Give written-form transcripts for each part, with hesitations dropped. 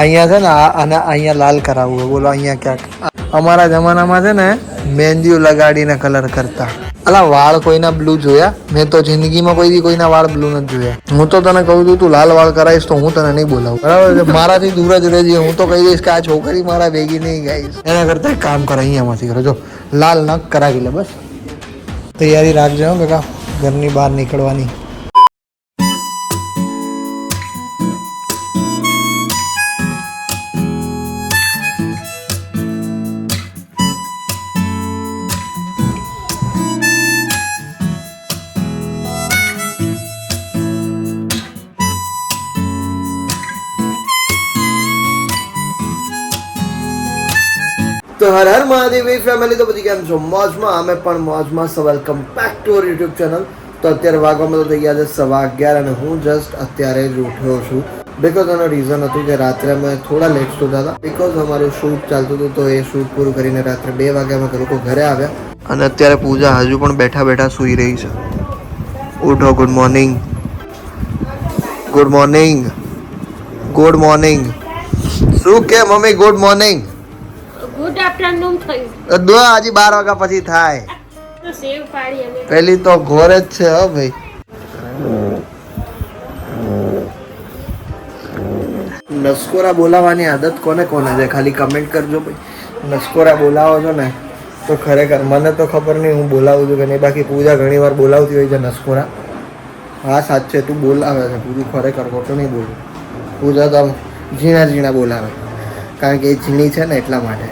અહીંયા છે ને અને અહીંયા લાલ કરાવવું બોલો અહીંયા ક્યાંક. અમારા જમાનામાં છે ને મહેંદીઓ લગાડીને કલર કરતા. અલા વાળ કોઈના બ્લુ જોયા? મેં તો જિંદગીમાં કોઈના વાળ બ્લુ નથી જોયા. હું તો તને કહું છું તું લાલ વાળ કરાવીશ તો હું તને નહીં બોલાવું, બરાબર છે? મારાથી દૂર જ રહેજે. હું તો કહી દઈશ કે આ છોકરી મારા ભેગી નહીં ગાઈશ. એના કરતા એક કામ કરે, અહીંયામાંથી કરો. જો લાલ નખ કરાવી લે, બસ. તૈયારી રાખજે હો કાકા, ઘરની બહાર નીકળવાની. તો હર હર મહાદેવ ફેમિલી, તો પછી કેમ છો? મોજમાં? અમે પણ મોજમાં. સો welcome back to our YouTube channel. તો અત્યારે વાગવામાં તો થઈ ગયા છે 11:15 અને હું જસ્ટ અત્યારે જ ઉઠ્યો છું. બિકોઝ એનો રીઝન હતું કે રાત્રે અમે થોડા લેટ સુતા હતા, બિકોઝ અમારું શૂટ ચાલતું હતું. તો એ શૂટ પૂરું કરીને રાત્રે 2 વાગે અમે લોકો ઘરે આવ્યા અને અત્યારે પૂજા હજુ પણ બેઠા બેઠા સૂઈ રહી છે. ઉઠો. Good morning, good morning, good morning. શું કે mummy? Good morning. Good afternoon થયું. હજી 12 વાગ્યા પછી થાય. તો સેવ પાડી અને પેલી તો ઘોર જ છે હો ભાઈ. નસકોરા બોલાવવાની આદત કોને કોને છે? ખાલી કમેન્ટ કરજો ભાઈ. નસકોરા બોલાવો છો ને તો ખરેખર મને તો ખબર નહીં હું બોલાવું છું કે નહીં. બાકી પૂજા ઘણી વાર બોલાવતી હોય છે નસકોરા. હા સાચે તું બોલાવે છે પૂરું, ખરેખર ખોટું નહીં બોલું. પૂજા તો આમ ઝીણા ઝીણા બોલાવે, કારણ કે એ ઝીણી છે ને એટલા માટે.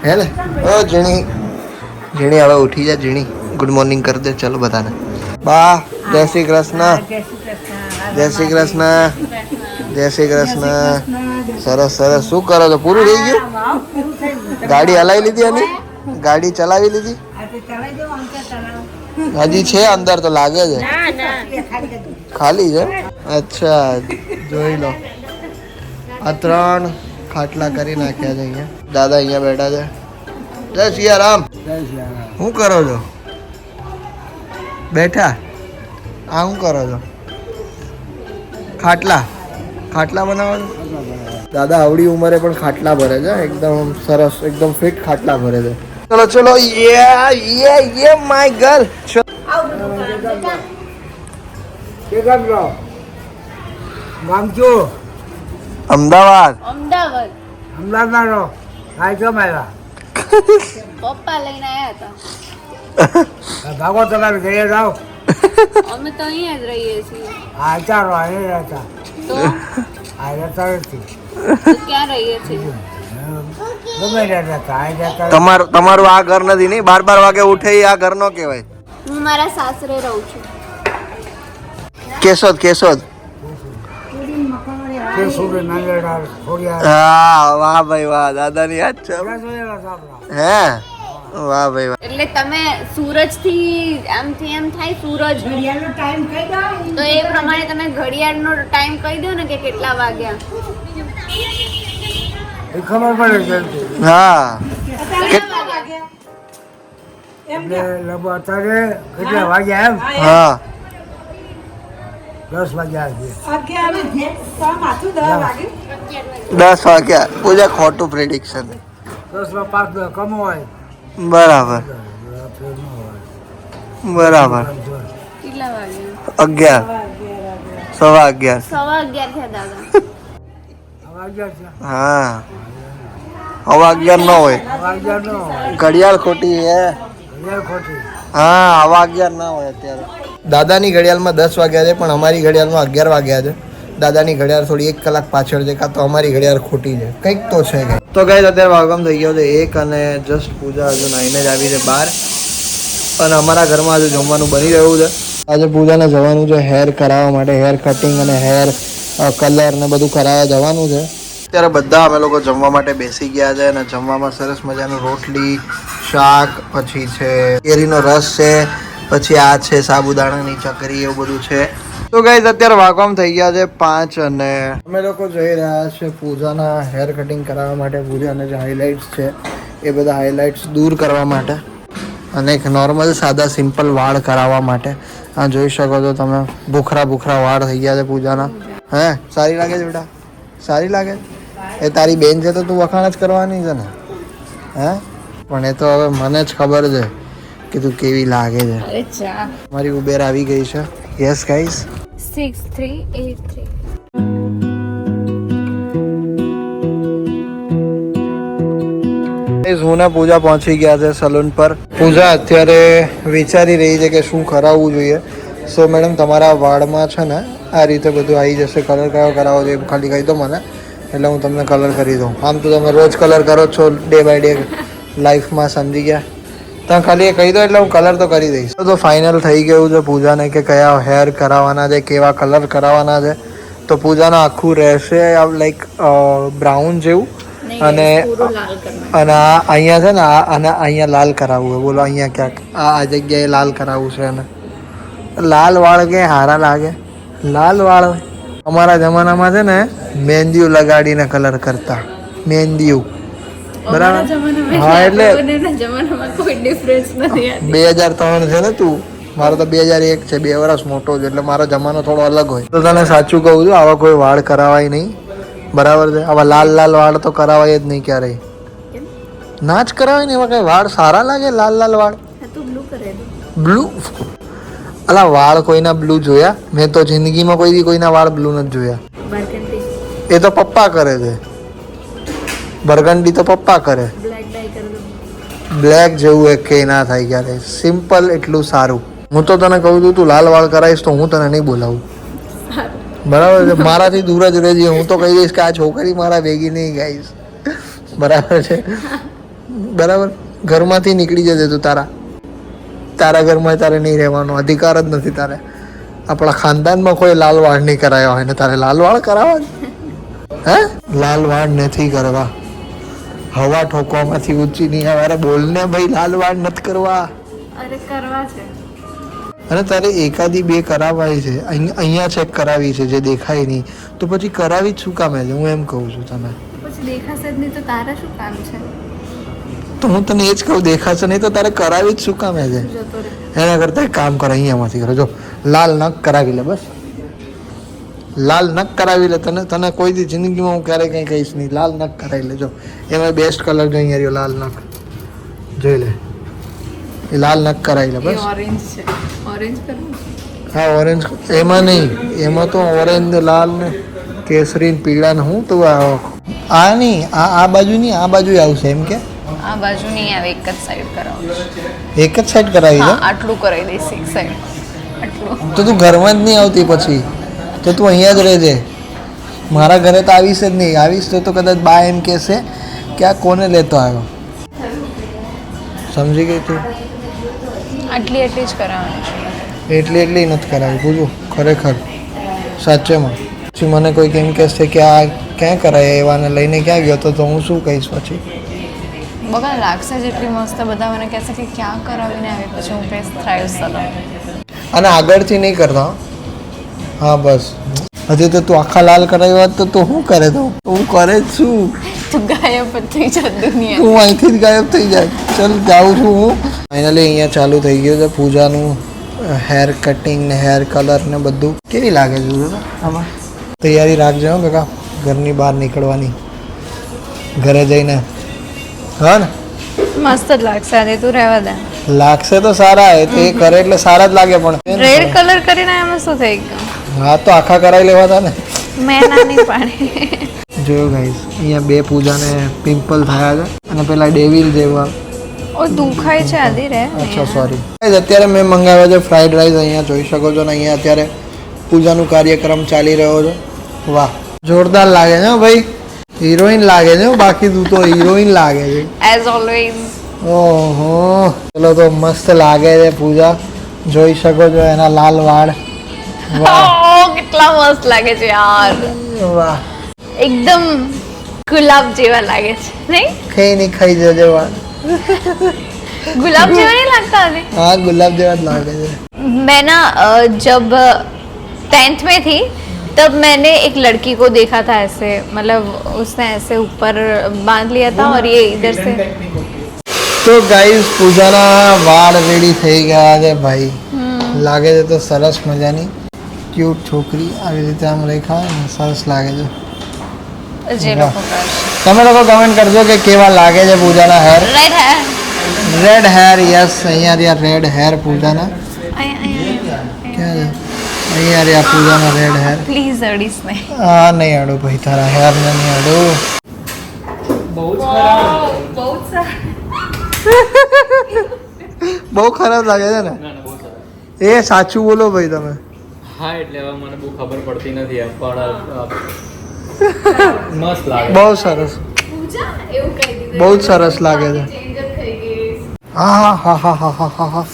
હે ને? ઓ ઝીણી, ઝીણી હવે ઉઠી જા. ઝીણી ગુડ મોર્નિંગ કરી દે. ચલો બધાને. બા જય શ્રી કૃષ્ણ, જય શ્રી કૃષ્ણ, જય શ્રી કૃષ્ણ. સરસ સરસ. શું કરો છો? પૂરું થઈ ગયું? ગાડી હલાવી લીધી? આની ગાડી ચલાવી લીધી? હજી છે અંદર તો લાગે છે. ખાલી છે? અચ્છા, જોઈ લો. આ 3 ખાટલા કરી નાખ્યા છે અહીંયા. દાદા અહીંયા બેઠા છે. જય સિયારામ. શું કરો છો? બેઠા? આ શું કરો છો? ખાટલા બનાવો છો? દાદા આવડી ઉંમરે પણ ખાટલા ભરે છે. એકદમ સરસ, એકદમ ફિટ ખાટલા ભરે છે. ચલો ચલો. યે માય ગર્લ. અમદાવાદ. પપ્પા લઈને આવ્યા હતા. ભાગો તમારે ઘરે જાઓ. અમે તો અહીંયા જ રહીએ છીએ. ચાલો અહીં રહેતા. તો આ રહેતા નથી. તો ક્યાં રહીએ છીએ? ગમે ત્યાં રહેતા. અહીં રહેતા. તમારું આ ઘર નથી નહીં? 12 વાગે ઉઠે આ ઘર નો કહેવાય. હું મારા સાસરે રહું છું. કેશોદ. કેશોદ. હા વાહ ભાઈ વાહ. દાદાની યાદ છે. હે વાહ ભાઈ વાહ. એટલે તમે સૂરજ થી આમથી એમ થાય સૂરજ ઘડિયાળનો ટાઈમ કહી દો. તો એ પ્રમાણે તમે ઘડિયાળનો ટાઈમ કહી દો ને કે કેટલા વાગ્યા. એ ખબર પડે છે. હા એટલે લગભગ અત્યારે કેટલા વાગ્યા એમ? હા 10 વાગ્યા છે. 10 વાગ્યા. પૂજા ખોટું પ્રેડિક્શન. 10 માં 5 કમ હોય. બરાબર બરાબર. કેટલા વાગ્યા? 11, 11:15. 11:15 થયા દાદા. વાગ્યા છે. હા હવે 11 ન હોય. વાગ્યા નો ઘડિયાળ ખોટી હે. ઘડિયાળ ખોટી. હા હવે 11 ના હોય અત્યારે. દાદાની ઘડિયાળમાં 10 વાગ્યા છે પણ અમારી ઘડિયાળમાં 11 વાગ્યા છે. દાદાની ઘડિયાળ થોડી 1 કલાક પાછળ છે, કાં તો અમારી ઘડિયાળ ખોટી છે. કંઈક તો છે. તો ગાઈસ અત્યારે વાગમ થઈ ગયો છે 1 અને જસ્ટ પૂજા હજુ નાઈને જ આવી છે બહાર. અને અમારા ઘરમાં હજુ જમવાનું બની રહ્યું છે. આજે પૂજાને જવાનું છે હેર કરાવવા માટે. હેર કટિંગ અને હેર કલર ને બધું કરાવવા જવાનું છે. અત્યારે બધા અમે લોકો જમવા માટે બેસી ગયા છે અને જમવામાં સરસ મજાનું રોટલી, શાક, પછી છે કેરીનો રસ છે, પછી આ છે સાબુદાણાની ચકરી, એવું બધું છે. તો ગાઈસ અત્યારે વાગવામાં થઈ ગયા છે 5 અને અમે લોકો જઈ રહ્યા છે પૂજાના હેર કટિંગ કરાવવા માટે. પૂજાના જે હાઇલાઇટ્સ છે એ બધા હાઇલાઇટ્સ દૂર કરવા માટે અને એક નોર્મલ સાદા સિમ્પલ વાળ કરાવવા માટે. આ જોઈ શકો છો તમે, ભૂખરા વાળ થઈ ગયા છે પૂજાના. હે સારી લાગે છે બેટા? સારી લાગે એ તારી બેન છે તો તું વખાણ જ કરવાની છે ને હે પણ એ તો હવે મને જ ખબર છે કે તું કેવી લાગે છે. અરે ચા મારી ઉબેર આવી ગઈ છે. યસ ગાઈસ 6383 હું ને પૂજા પહોંચી ગયા છે સલૂન પર. પૂજા અત્યારે વિચારી રહી છે કે શું કરાવવું જોઈએ. સો મેડમ તમારા વાળમાં છે ને આ રીતે બધું આવી જશે. કલર કયો કરાવો જોઈએ ખાલી કહી દો મને એટલે હું તમને કલર કરી દઉં. આમ તો તમે રોજ કલર કરો છો ડે બાય ડે લાઈફમાં, સમજી ગયા. તમે ખાલી એ કહી દો એટલે હું કલર તો કરી દઈશ. તો ફાઇનલ થઈ ગયું છે પૂજાને કે કયા હેર કરાવવાના છે, કેવા કલર કરાવવાના છે. તો પૂજાનું આખું રહેશે લાઈક બ્રાઉન જેવું અને અને અહીંયા છે ને અને અહીંયા લાલ કરાવવું હોય. બોલો અહીંયા ક્યાંક આ જગ્યાએ લાલ કરાવવું છે. અને લાલ વાળ કે હારા લાગે લાલ વાળ. અમારા જમાનામાં છે ને મહેંદીઓ લગાડીને કલર કરતા. મહેંદીઓ બરાબર. હા એટલે 2003 છે ને તું. મારો તો 2001 છે. 2 વર્ષ મોટો છે એટલે મારો જમાનો થોડો અલગ હોય. તો તને સાચું કહું છું આવા કોઈ વાળ કરાવાય નહીં. બરાબર છે. આવા લાલ લાલ વાળ તો કરાવાય જ નહીં ક્યારેય. ના જ કરાવાય ને એવા કઈ વાળ સારા લાગે લાલ લાલ વાળ. બ્લુ અલા વાળ કોઈના બ્લુ જોયા? મેં તો જિંદગીમાં કોઈ દી કોઈના વાળ બ્લુ નથી જોયા. એ તો પપ્પા કરે છે. બરગંડી તો પપ્પા કરે. બ્લેક જેવું એક કે ના થાય ક્યારે. સિમ્પલ એટલું સારું. હું તો તને કહું છું તું લાલ વાળ કરાવીશ તો હું તને નહીં બોલાવું. બરાબર છે. મારાથી દૂર જ રહેજે. હું તો કહી દઈશ કે આ છોકરી મારા ભેગી નહીં ગાઈશ. બરાબર છે. બરાબર. ઘરમાંથી નીકળી જજે તું. તારા ઘરમાં તારે નહીં રહેવાનો અધિકાર જ નથી તારે. આપણા ખાનદાનમાં કોઈ લાલ વાળ નહીં કરાયા હોય ને તારે લાલ વાળ કરાવવા હે? લાલ વાળ નથી કરવા. હવા ઠોકવામાંથી ઊંચી નહીં આવે. અરે બોલને ભાઈ લાલ વાળ નથી કરવા. અરે કરવા છે. અને તારે એકાદી બે કરાવાય છે. અહીંયા ચેક કરાવી છે જે દેખાય નહીં તો પછી કરાવી જ શું કામે છે? હું એમ કહું છું તને. પછી દેખાશે જ નહીં તો તારા શું કામ છે? તો હું તને એ જ કહું દેખાશે નહીં તો તારે કરાવી જ શું કામે છે? એના કરતાં એક કામ કર અહીંયામાંથી કરો. જો લાલ નખ કરાવી લે બસ. લાલ નખ કરાવી લે. તને કોઈ દી જિંદગીમાં હું ક્યારેય કંઈ કહીશ નહીં. લાલ નખ કરાવી લેજો. એમાં બેસ્ટ કલર જો અહીંયા રહ્યો લાલ નખ જોઈ લે. એ લાલ નખ કરાવી લે બસ. ઓરેન્જ છે. ઓરેન્જ કરું. હા ઓરેન્જ. એમાં નહીં. એમાં તો ઓરેન્જ લાલ ને કેસરી ને પીળા ને હું તો આ નહીં આ બાજુ નહીં આ બાજુ આવશે એમ કે આ બાજુ નહીં આવે. એક જ સાઈડ કરાવું. એક જ સાઈડ કરાવી દે. આટલું કરાવી દઈશ એક સાઈડ. આટલું તો તું ઘરમાં જ નહીં આવતી પછી તો તું અહીંયા જ રહેજે. મારા ઘરે તો આવીશ જ નહીં. આવીશ તો કદાચ બા એમ કહેશે કે આ કોને લેતો આવ્યો. સમજી ગઈ તું? આટલી જ કરાવવાની છે. એટલી નથી કરાવી પૂછું ખરેખર સાચેમાં. પછી મને કોઈ કેમ કહેશે કે આ ક્યાં કરાય એવાને લઈને ક્યાં ગયો તો હું શું કહીશ પછી? બગા લાગશે જેટલી મસ્ત બધા મને કહેશે કે ક્યાં કરાવીને આવે પછી હું કહીશ થ્રાઈવ સલૂન. અને આગળથી નહીં કરતા. હા બસ. હજી તો તું આખા લાલ કરાવી હોત તો તું શું કરે? તો હું કરે જ છું. તું ગાયબ જ થઈ જાય દુનિયા. તું અહીંથી જ ગાયબ થઈ જાય. ચાલ જાઉં છું હું. ફાઇનલી અહીંયા ચાલુ થઈ ગયું છે પૂજાનું હેર કટિંગ ને હેર કલર ને બધું. કેવી લાગે છે આમાં? તૈયારી રાખજો હો કાકા ઘરની બહાર નીકળવાની. ઘરે જઈને હા ને મસ્ત જ લાગશે. આજે તું રહેવા દે. લાગશે તો સારા. એ તો એ કરે એટલે સારા જ લાગે પણ રેડ કલર કરીને એમાં શું થઈ ગયું? હા તો આખા કરાવી લેવા હતા ને. મેં નાની પાડી. જોયું ગાઈસ અહીંયા બે પૂજાને પિમ્પલ થયા છે અને પેલા ડેવિલ જેવા ઓ દુખાય છે આદિ રે. અચ્છા સોરી. અત્યારે મેં મંગાવ્યા છે ફ્રાઈડ રાઈસ. અહીંયા જોઈ શકો છો ને અહીંયા અત્યારે પૂજાનું કાર્યક્રમ ચાલી રહ્યો છે. વાહ જોરદાર લાગે છે ભાઈ. હિરોઈન લાગે છે બાકી તું તો હિરોઈન લાગે છે એઝ ઓલવેઝ. ઓહો ચલો તો મસ્ત લાગે છે પૂજા. જોઈ શકો છો એના લાલ વાળ. વાહ કેટલા મસ્ત લાગે છે યાર. વાહ એકદમ ગુલાબ જેવા લાગે છે નહીં? ખાઈ જજે વાળ. गुलाब जेवा नहीं लगता अभी? हाँ गुलाब जेवा लागे है। मैं ना जब 10th में थी तब मैंने एक लड़की को देखा था ऐसे, मतलब उसने ऐसे ऊपर बांध लिया था और ये इधर से। तो गाइस पूजाना वाળ રેડી થઈ ગયા છે ભાઈ. લાગે છે તો સરસ મજાની ક્યુટ છોકરી આવી રીતે આમ રેખા સરસ લાગે છે. જે લોકો કરશે. તમે લોકો કમેન્ટ કરજો કે કેવા લાગે છે પૂજાના હેર. રેડ હે રેડ હેર યસ, અહીંયા રહ્યા રેડ હેર પૂજાના. ક્યાં છે? અહીંયા રહ્યા પૂજાના રેડ હેર. પ્લીઝ અડીશ નહીં. હા નહીં અડું ભાઈ, તારા હેર ને નહીં અડું. બહુ ખરાબ લાગે છે ને એ સાચું બોલો ભાઈ તમે. હા એટલે હવે મને બહુ ખબર પડતી નથી પણ મસ્ત લાગે. બહુ સરસ, બહુ જ સરસ લાગે છે. હા હા હા હા હા હા હા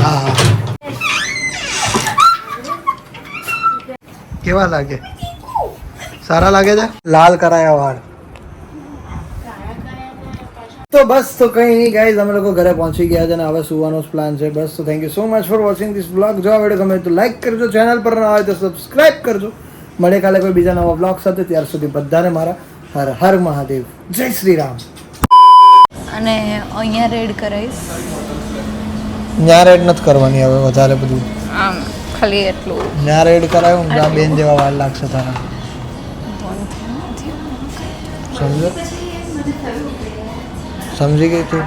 હા. કેવા લાગે? સારા લાગે છે. લાલ કરાયા વાળ. તો બસ તો કંઈ નહીં ગાઈઝ, અમે લોકો ઘરે પહોંચી ગયા છે અને હવે સુવાનો જ પ્લાન છે. બસ તો thank you so much for watching this blog. જો આ વિડીયો ગમે તો લાઈક કરજો, ચેનલ પર ના હોય તો સબસ્ક્રાઈબ કરજો. મળે કાલે કોઈ બીજા નવા બ્લોગ સાથે. ત્યાર સુધી બધાને મારા હર હર મહાદેવ, જય શ્રી રામ. અને અહીંયા રેડ કરાઈશ. ત્યાં રેડ નથી કરવાની હવે વધારે બધું. આમ ખાલી એટલું. ત્યાં રેડ કરાયું ત્યાં બેન જેવા વાર લાગશે તારા. સમજો? સમજી ગઈ તું?